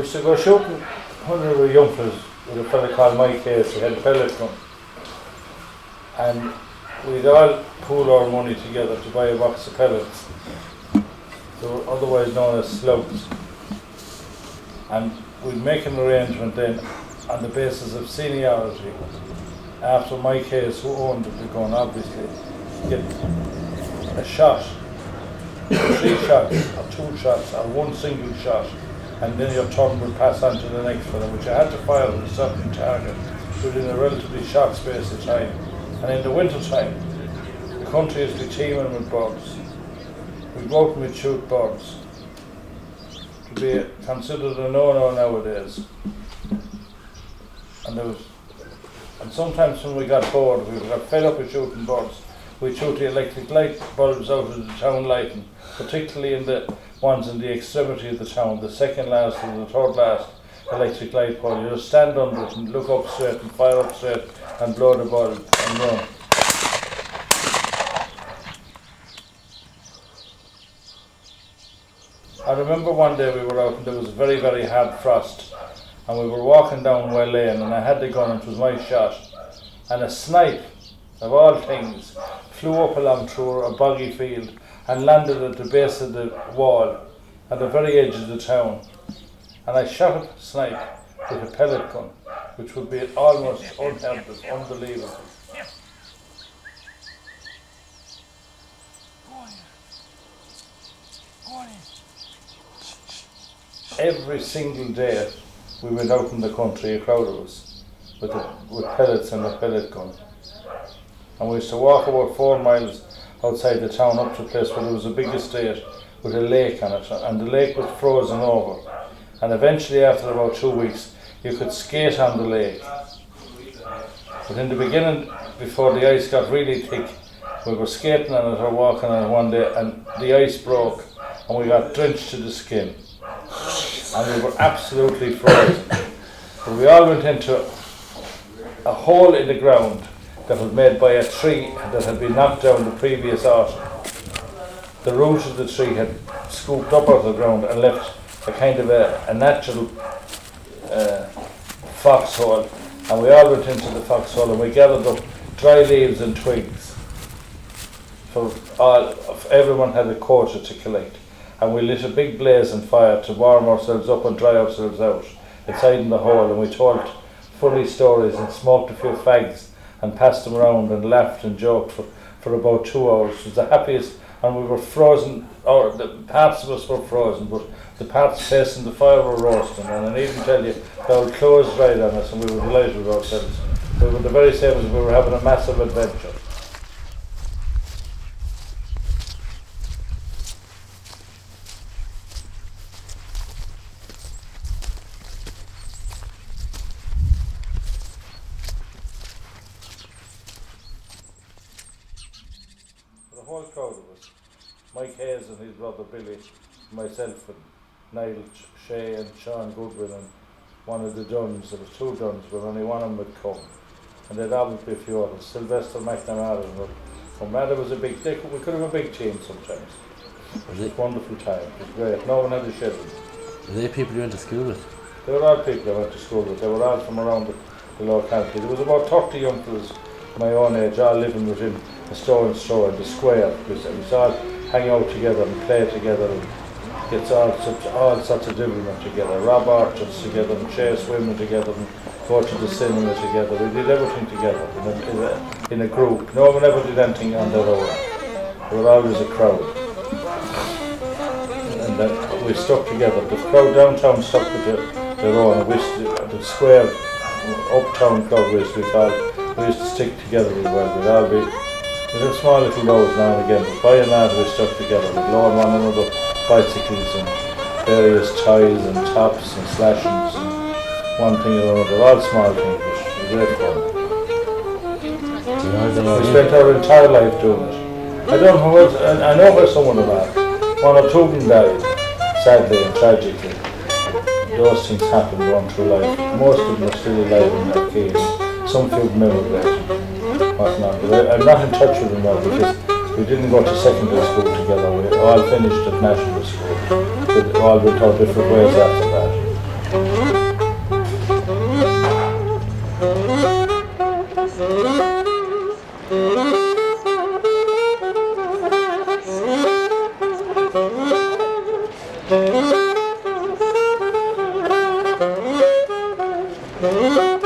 We used to go shooting when we were young fellas with a fella called Mike Hayes. He had a pellet gun. And we'd all pool our money together to buy a box of pellets. They were otherwise known as slugs. And we'd make an arrangement then on the basis of seniority. After Mike Hayes, who owned the gun, obviously, get a shot, 3 shots, or 2 shots, or 1 single shot, and then your turn would pass on to the next one, which you had to fire with a certain target within a relatively short space of time. And in the winter time, the country is teeming with birds. We go out and we'd shoot birds. To be considered a no-no nowadays. And sometimes when we got bored, we got fed up with shooting birds. We'd shoot the electric light bulbs out of the town lighting, particularly in the ones in the extremity of the town, the second last and the third last electric light pole. You just stand under it and look up straight and fire up straight and blow the bulb and run. I remember one day we were out and there was a very, very hard frost, and we were walking down Well Lane, and I had the gun and it was my shot, and a snipe, of all things, flew up along through a boggy field and landed at the base of the wall at the very edge of the town. And I shot at the snipe with a pellet gun, which would be almost unheard of, unbelievable. Every single day we went out in the country, a crowd of us, with pellets and a pellet gun. And we used to walk about 4 miles outside the town up to a place where there was a big estate with a lake on it, and the lake was frozen over. And eventually, after about 2 weeks, you could skate on the lake. But in the beginning, before the ice got really thick, we were skating on it or walking on it one day, and the ice broke, and we got drenched to the skin. And we were absolutely frozen. But we all went into a hole in the ground that was made by a tree that had been knocked down the previous autumn. The roots of the tree had scooped up out of the ground and left a kind of a natural foxhole, and we all went into the foxhole and we gathered up dry leaves and twigs. Everyone had a quota to collect, and we lit a big blazing fire to warm ourselves up and dry ourselves out inside in the hole, and we told funny stories and smoked a few fags and passed them around and laughed and joked for about 2 hours. It was the happiest, and we were frozen, or the parts of us were frozen, but the parts facing the fire were roasting, and I needn't tell you, our clothes dried on us and we were delighted with ourselves. We were the very same as we were having a massive adventure. The whole crowd of us, Mike Hayes and his brother Billy, myself and Niall Shea and Sean Goodwin and one of the Duns, there was 2 Duns, but only one of them would come. And there'd always be a few others, Sylvester McNamara and there was we could have a big team sometimes. It was a wonderful time, it was great, no one had a schedule. Were they people you went to school with? They were all people I went to school with, they were all from around the locality. There was about 30 young fellas my own age, all living within a stone's throw in the square, because we all hang out together and play together and get all sorts of development together, rob orchards together and chase women together and go to the cinema together. We did everything together in a group. No one ever did anything on their own. We were always a crowd. And then we stuck together. The crowd downtown stuck with their own. The square uptown crowd we used to stick together as well. We'd have small little rows now and again, but by and large we stuck together. We'd loan one another bicycles and various ties and tops and slashings and one thing or another, all small things, which was great fun. We spent our entire life doing it. I know where some of them are. One or 2 of them died, sadly and tragically. Those things happen going through life. Most of them are still alive in their caves. Some few of them emigrated. Whatnot. But I'm not in touch with them now because we didn't go to secondary school together. We all finished at national school. We all went our different ways after that. Bye.